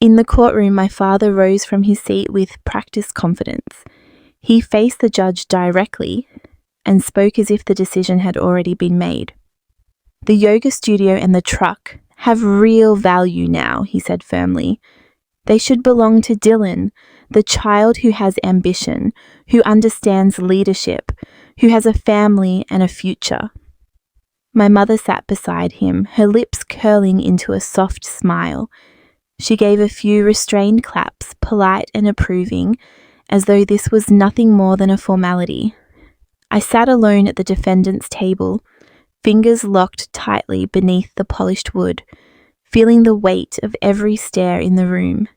In the courtroom, my father rose from his seat with practiced confidence. He faced the judge directly and spoke as if the decision had already been made. "The yoga studio and the truck have real value now," he said firmly. "They should belong to Dylan, the child who has ambition, who understands leadership, who has a family and a future." My mother sat beside him, her lips curling into a soft smile. She gave a few restrained claps, polite and approving, as though this was nothing more than a formality. I sat alone at the defendant's table, fingers locked tightly beneath the polished wood, feeling the weight of every stare in the room.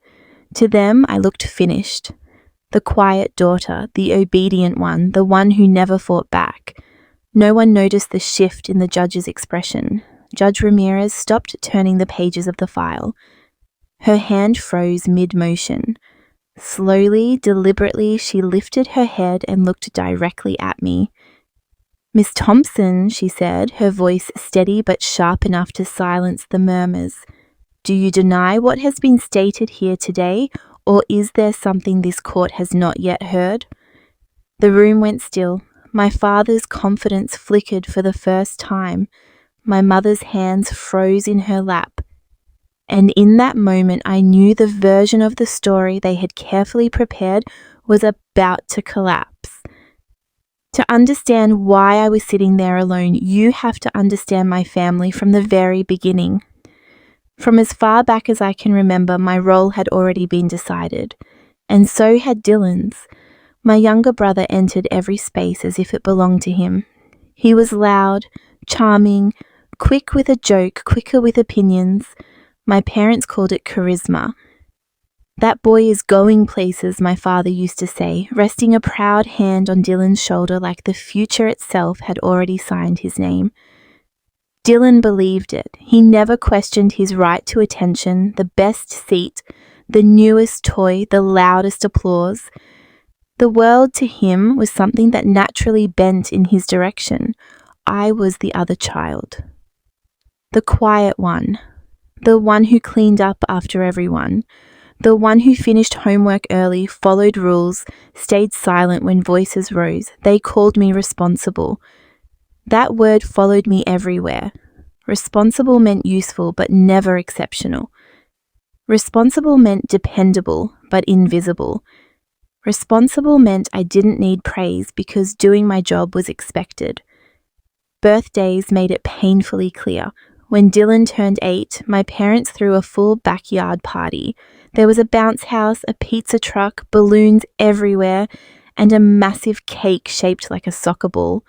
To them, I looked finished. The quiet daughter, the obedient one, the one who never fought back. No one noticed the shift in the judge's expression. Judge Ramirez stopped turning the pages of the file. Her hand froze mid-motion. Slowly, deliberately, she lifted her head and looked directly at me. "Miss Thompson," she said, her voice steady but sharp enough to silence the murmurs. "Do you deny what has been stated here today, or is there something this court has not yet heard?" The room went still. My father's confidence flickered for the first time. My mother's hands froze in her lap. And in that moment, I knew the version of the story they had carefully prepared was about to collapse. To understand why I was sitting there alone, you have to understand my family from the very beginning. From as far back as I can remember, my role had already been decided, and so had Dylan's. My younger brother entered every space as if it belonged to him. He was loud, charming, quick with a joke, quicker with opinions. My parents called it charisma. "That boy is going places," my father used to say, resting a proud hand on Dylan's shoulder like the future itself had already signed his name. Dylan believed it. He never questioned his right to attention, the best seat, the newest toy, the loudest applause. The world to him was something that naturally bent in his direction. I was the other child. The quiet one. The one who cleaned up after everyone. The one who finished homework early, followed rules, stayed silent when voices rose. They called me responsible. That word followed me everywhere. Responsible meant useful, but never exceptional. Responsible meant dependable, but invisible. Responsible meant I didn't need praise because doing my job was expected. Birthdays made it painfully clear. When Dylan turned 8, my parents threw a full backyard party. There was a bounce house, a pizza truck, balloons everywhere, and a massive cake shaped like a soccer ball.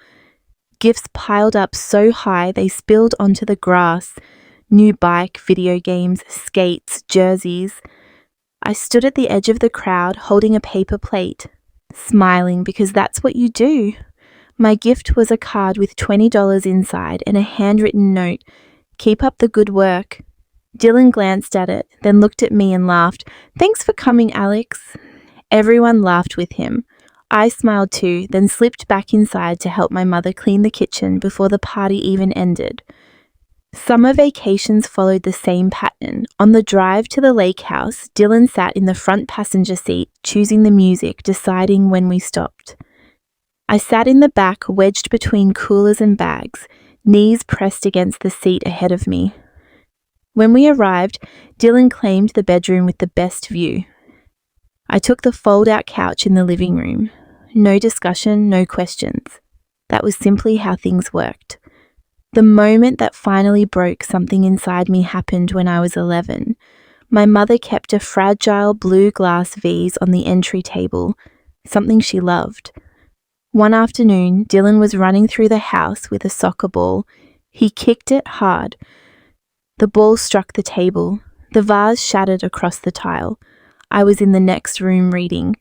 Gifts piled up so high they spilled onto the grass. New bike, video games, skates, jerseys. I stood at the edge of the crowd holding a paper plate, smiling because that's what you do. My gift was a card with $20 inside and a handwritten note. "Keep up the good work." Dylan glanced at it, then looked at me and laughed. "Thanks for coming, Alex." Everyone laughed with him. I smiled too, then slipped back inside to help my mother clean the kitchen before the party even ended. Summer vacations followed the same pattern. On the drive to the lake house, Dylan sat in the front passenger seat, choosing the music, deciding when we stopped. I sat in the back, wedged between coolers and bags, knees pressed against the seat ahead of me. When we arrived, Dylan claimed the bedroom with the best view. I took the fold-out couch in the living room. No discussion, no questions. That was simply how things worked. The moment that finally broke something inside me happened when I was 11. My mother kept a fragile blue glass vase on the entry table, something she loved. One afternoon, Dylan was running through the house with a soccer ball. He kicked it hard. The ball struck the table. The vase shattered across the tile. I was in the next room reading.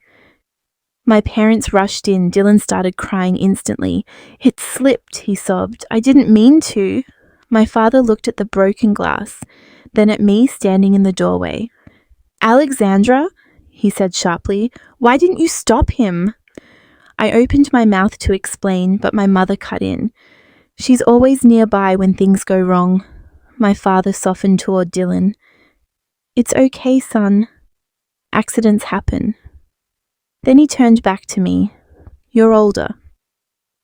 My parents rushed in. Dylan started crying instantly. "It slipped," he sobbed. "I didn't mean to." My father looked at the broken glass, then at me standing in the doorway. "Alexandra," he said sharply, "why didn't you stop him?" I opened my mouth to explain, but my mother cut in. "She's always nearby when things go wrong." My father softened toward Dylan. "It's okay, son. Accidents happen." Then he turned back to me. "You're older.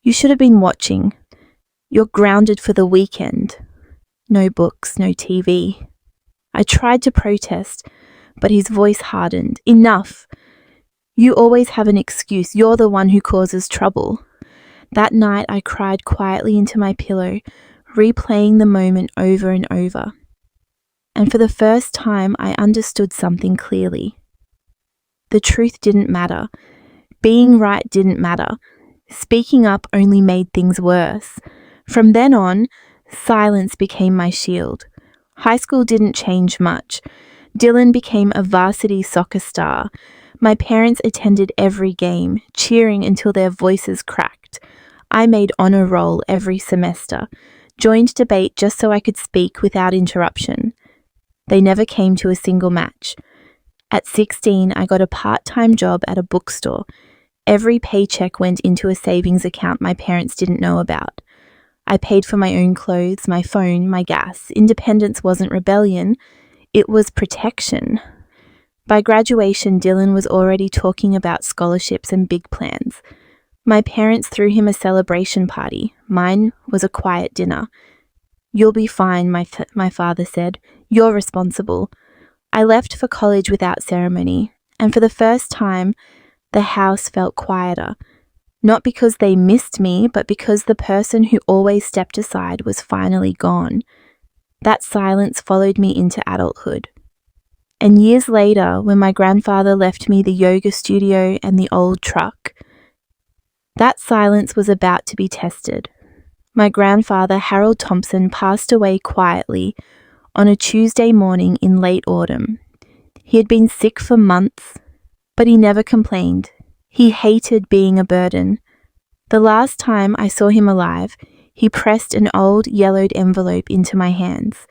You should have been watching. You're grounded for the weekend. No books, no TV." I tried to protest, but his voice hardened. "Enough. You always have an excuse. You're the one who causes trouble." That night I cried quietly into my pillow, replaying the moment over and over. And for the first time I understood something clearly. The truth didn't matter. Being right didn't matter. Speaking up only made things worse. From then on, silence became my shield. High school didn't change much. Dylan became a varsity soccer star. My parents attended every game, cheering until their voices cracked. I made honor roll every semester, joined debate just so I could speak without interruption. They never came to a single match. At 16, I got a part-time job at a bookstore. Every paycheck went into a savings account my parents didn't know about. I paid for my own clothes, my phone, my gas. Independence wasn't rebellion, it was protection. By graduation, Dylan was already talking about scholarships and big plans. My parents threw him a celebration party. Mine was a quiet dinner. "You'll be fine," my father said. "You're responsible." I left for college without ceremony, and for the first time, the house felt quieter. Not because they missed me, but because the person who always stepped aside was finally gone. That silence followed me into adulthood. And years later, when my grandfather left me the yoga studio and the old truck, that silence was about to be tested. My grandfather, Harold Thompson, passed away quietly on a Tuesday morning in late autumn. He had been sick for months, but he never complained. He hated being a burden. The last time I saw him alive, he pressed an old yellowed envelope into my hands.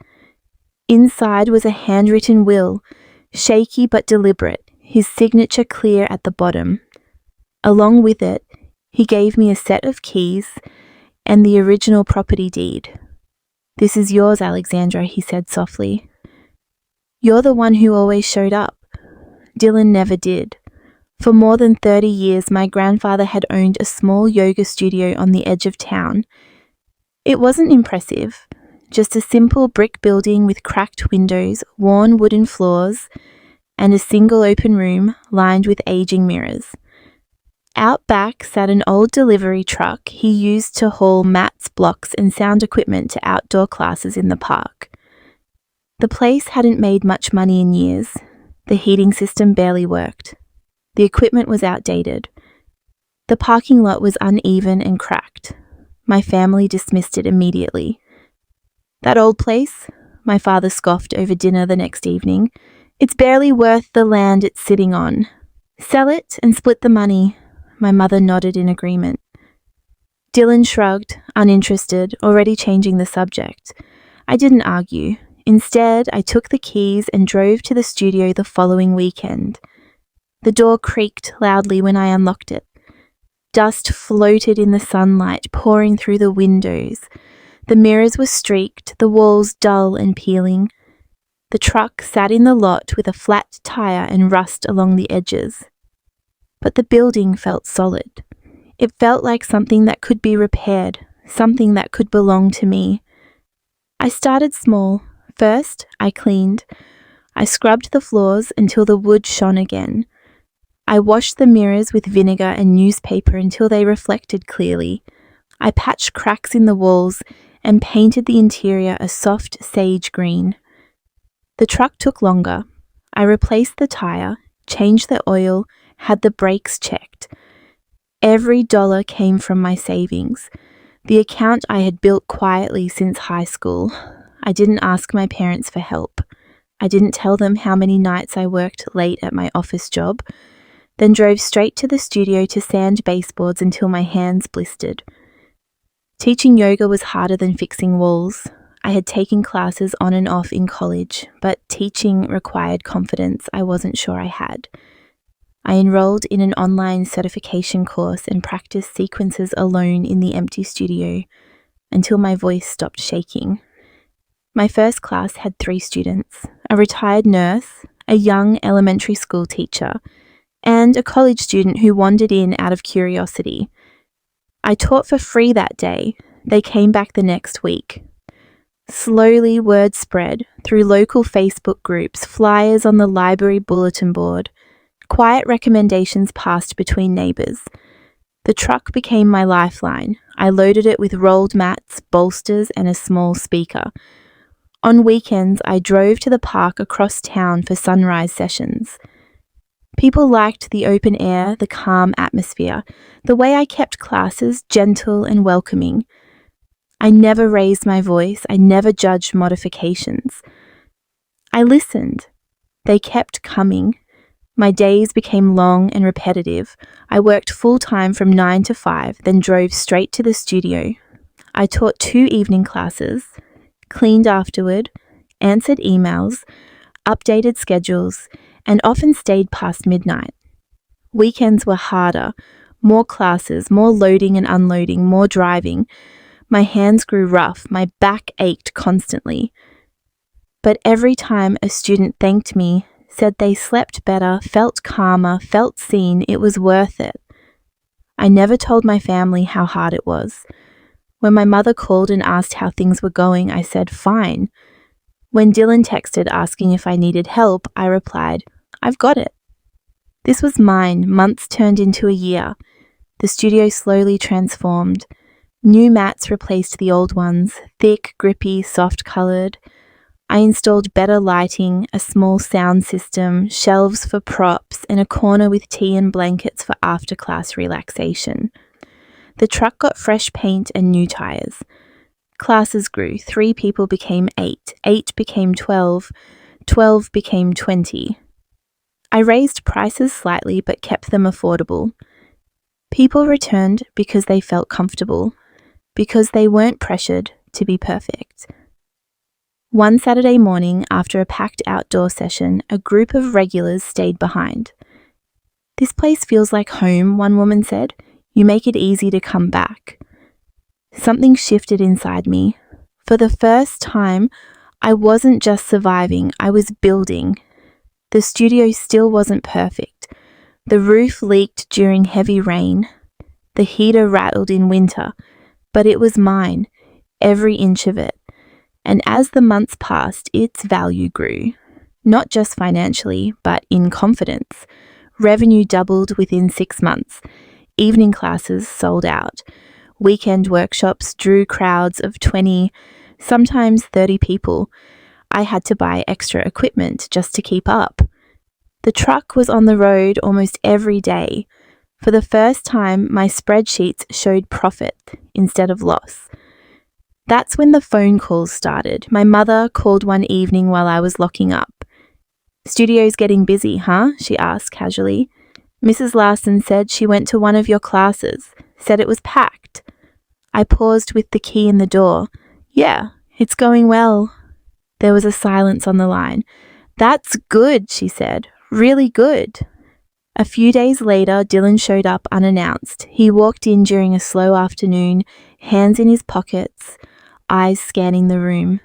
Inside was a handwritten will, shaky but deliberate, his signature clear at the bottom. Along with it, he gave me a set of keys and the original property deed. "This is yours, Alexandra," he said softly. "You're the one who always showed up." Dylan never did. For more than 30 years, my grandfather had owned a small yoga studio on the edge of town. It wasn't impressive, just a simple brick building with cracked windows, worn wooden floors, and a single open room lined with aging mirrors. Out back sat an old delivery truck he used to haul mats, blocks, and sound equipment to outdoor classes in the park. The place hadn't made much money in years. The heating system barely worked. The equipment was outdated. The parking lot was uneven and cracked. My family dismissed it immediately. "That old place?" my father scoffed over dinner the next evening. "It's barely worth the land it's sitting on. Sell it and split the money." My mother nodded in agreement. Dylan shrugged, uninterested, already changing the subject. I didn't argue. Instead, I took the keys and drove to the studio the following weekend. The door creaked loudly when I unlocked it. Dust floated in the sunlight, pouring through the windows. The mirrors were streaked, the walls dull and peeling. The truck sat in the lot with a flat tire and rust along the edges. But the building felt solid. It felt like something that could be repaired, something that could belong to me. I started small. First, I cleaned. I scrubbed the floors until the wood shone again. I washed the mirrors with vinegar and newspaper until they reflected clearly. I patched cracks in the walls and painted the interior a soft sage green. The truck took longer. I replaced the tire, changed the oil, had the brakes checked. Every dollar came from my savings, the account I had built quietly since high school. I didn't ask my parents for help. I didn't tell them how many nights I worked late at my office job, then drove straight to the studio to sand baseboards until my hands blistered. Teaching yoga was harder than fixing walls. I had taken classes on and off in college, but teaching required confidence I wasn't sure I had. I enrolled in an online certification course and practiced sequences alone in the empty studio until my voice stopped shaking. My first class had 3 students, a retired nurse, a young elementary school teacher, and a college student who wandered in out of curiosity. I taught for free that day. They came back the next week. Slowly, word spread through local Facebook groups, flyers on the library bulletin board. Quiet recommendations passed between neighbours. The truck became my lifeline. I loaded it with rolled mats, bolsters, and a small speaker. On weekends, I drove to the park across town for sunrise sessions. People liked the open air, the calm atmosphere, the way I kept classes gentle and welcoming. I never raised my voice. I never judged modifications. I listened. They kept coming. My days became long and repetitive. I worked full-time from 9 to 5, then drove straight to the studio. I taught 2 evening classes, cleaned afterward, answered emails, updated schedules, and often stayed past midnight. Weekends were harder, more classes, more loading and unloading, more driving. My hands grew rough, my back ached constantly. But every time a student thanked me, said they slept better, felt calmer, felt seen, it was worth it. I never told my family how hard it was. When my mother called and asked how things were going, I said, fine. When Dylan texted asking if I needed help, I replied, I've got it. This was mine. Months turned into a year. The studio slowly transformed. New mats replaced the old ones, thick, grippy, soft-coloured. I installed better lighting, a small sound system, shelves for props, and a corner with tea and blankets for after-class relaxation. The truck got fresh paint and new tyres. Classes grew. 3 people became 8. 8 became 12. 12 became 20. I raised prices slightly but kept them affordable. People returned because they felt comfortable, because they weren't pressured to be perfect. One Saturday morning, after a packed outdoor session, a group of regulars stayed behind. This place feels like home, one woman said. You make it easy to come back. Something shifted inside me. For the first time, I wasn't just surviving, I was building. The studio still wasn't perfect. The roof leaked during heavy rain. The heater rattled in winter, but it was mine, every inch of it. And as the months passed, its value grew, not just financially, but in confidence. Revenue doubled within 6 months. Evening classes sold out. Weekend workshops drew crowds of 20, sometimes 30 people. I had to buy extra equipment just to keep up. The truck was on the road almost every day. For the first time, my spreadsheets showed profit instead of loss. That's when the phone calls started. My mother called one evening while I was locking up. "Studio's getting busy, huh?" she asked casually. "Mrs. Larson said she went to one of your classes, said it was packed." I paused with the key in the door. "Yeah, it's going well." There was a silence on the line. "That's good," she said. "Really good." A few days later, Dylan showed up unannounced. He walked in during a slow afternoon, hands in his pockets, eyes scanning the room.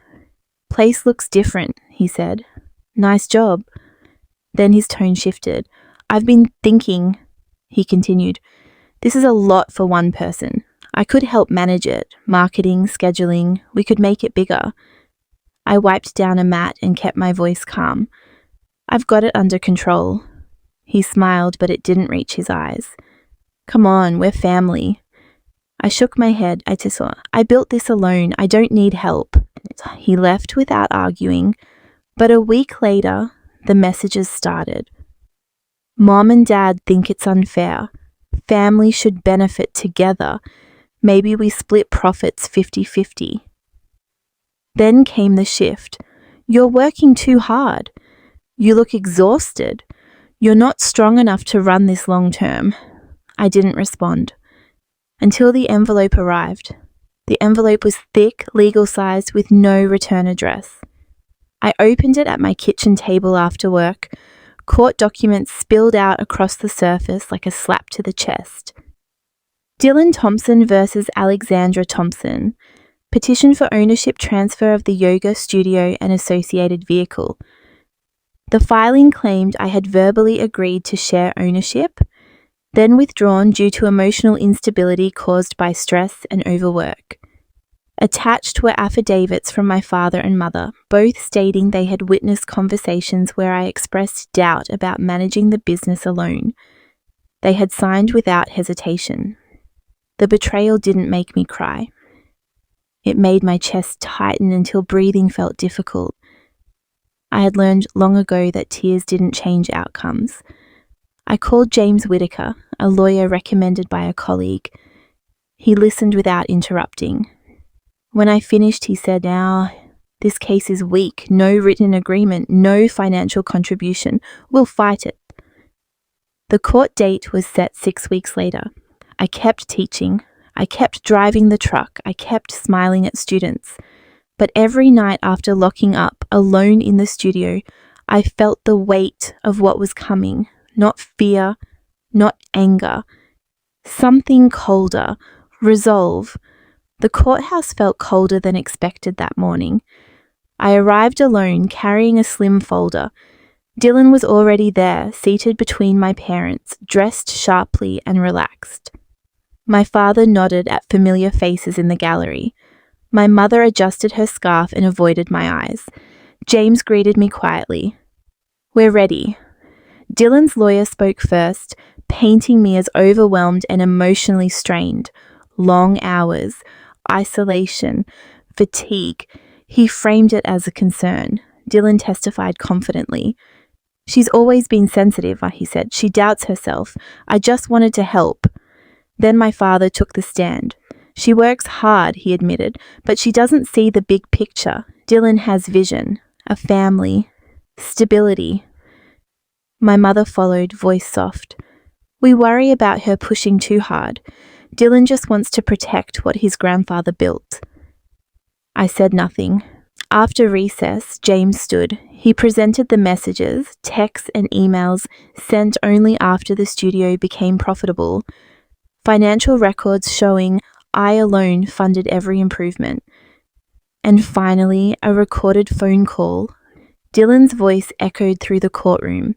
"Place looks different," he said. "Nice job." Then his tone shifted. "I've been thinking," he continued. "This is a lot for one person. I could help manage it, marketing, scheduling. We could make it bigger." I wiped down a mat and kept my voice calm. "I've got it under control." He smiled, but it didn't reach his eyes. "Come on, we're family." I shook my head. I built this alone. I don't need help." He left without arguing, but a week later, the messages started. "Mom and Dad think it's unfair. Family should benefit together. Maybe we split profits 50-50. Then came the shift. "You're working too hard. You look exhausted. You're not strong enough to run this long term." I didn't respond until the envelope arrived. The envelope was thick, legal-sized, with no return address. I opened it at my kitchen table after work. Court documents spilled out across the surface like a slap to the chest. Dylan Thompson versus Alexandra Thompson. Petition for ownership transfer of the yoga studio and associated vehicle. The filing claimed I had verbally agreed to share ownership, then withdrawn due to emotional instability caused by stress and overwork. Attached were affidavits from my father and mother, both stating they had witnessed conversations where I expressed doubt about managing the business alone. They had signed without hesitation. The betrayal didn't make me cry. It made my chest tighten until breathing felt difficult. I had learned long ago that tears didn't change outcomes. I called James Whitaker, a lawyer recommended by a colleague. He listened without interrupting. When I finished, he said, "Now, this case is weak. No written agreement, no financial contribution. We'll fight it." The court date was set 6 weeks later. I kept teaching. I kept driving the truck. I kept smiling at students. But every night after locking up, alone in the studio, I felt the weight of what was coming. Not fear, not anger. Something colder. Resolve. The courthouse felt colder than expected that morning. I arrived alone, carrying a slim folder. Dylan was already there, seated between my parents, dressed sharply and relaxed. My father nodded at familiar faces in the gallery. My mother adjusted her scarf and avoided my eyes. James greeted me quietly. "We're ready." Dylan's lawyer spoke first, painting me as overwhelmed and emotionally strained. Long hours, isolation, fatigue. He framed it as a concern. Dylan testified confidently. "She's always been sensitive," he said. "She doubts herself. I just wanted to help." Then my father took the stand. "She works hard," he admitted, "but she doesn't see the big picture. Dylan has vision, a family, stability." My mother followed, voice soft. "We worry about her pushing too hard. Dylan just wants to protect what his grandfather built." I said nothing. After recess, James stood. He presented the messages, texts and emails sent only after the studio became profitable. Financial records showing I alone funded every improvement. And finally, a recorded phone call. Dylan's voice echoed through the courtroom.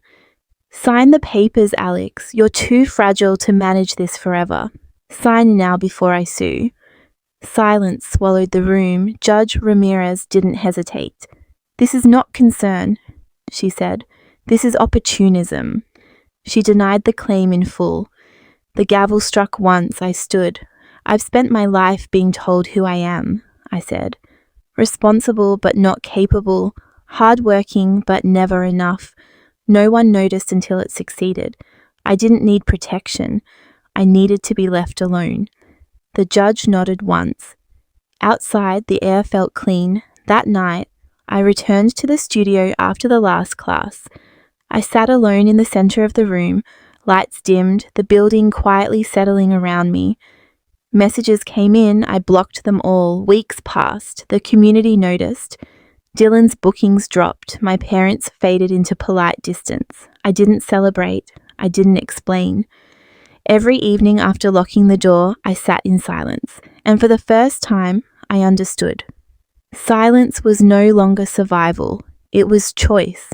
"Sign the papers, Alex. You're too fragile to manage this forever. Sign now before I sue." Silence swallowed the room. Judge Ramirez didn't hesitate. "This is not concern," she said. "This is opportunism." She denied the claim in full. The gavel struck once. I stood. "I've spent my life being told who I am," I said. "Responsible but not capable, hardworking but never enough. No one noticed until it succeeded. I didn't need protection. I needed to be left alone." The judge nodded once. Outside, the air felt clean. That night, I returned to the studio after the last class. I sat alone in the center of the room, lights dimmed, the building quietly settling around me. Messages came in, I blocked them all. Weeks passed, the community noticed. Dylan's bookings dropped, my parents faded into polite distance. I didn't celebrate, I didn't explain. Every evening after locking the door, I sat in silence, and for the first time, I understood. Silence was no longer survival, it was choice.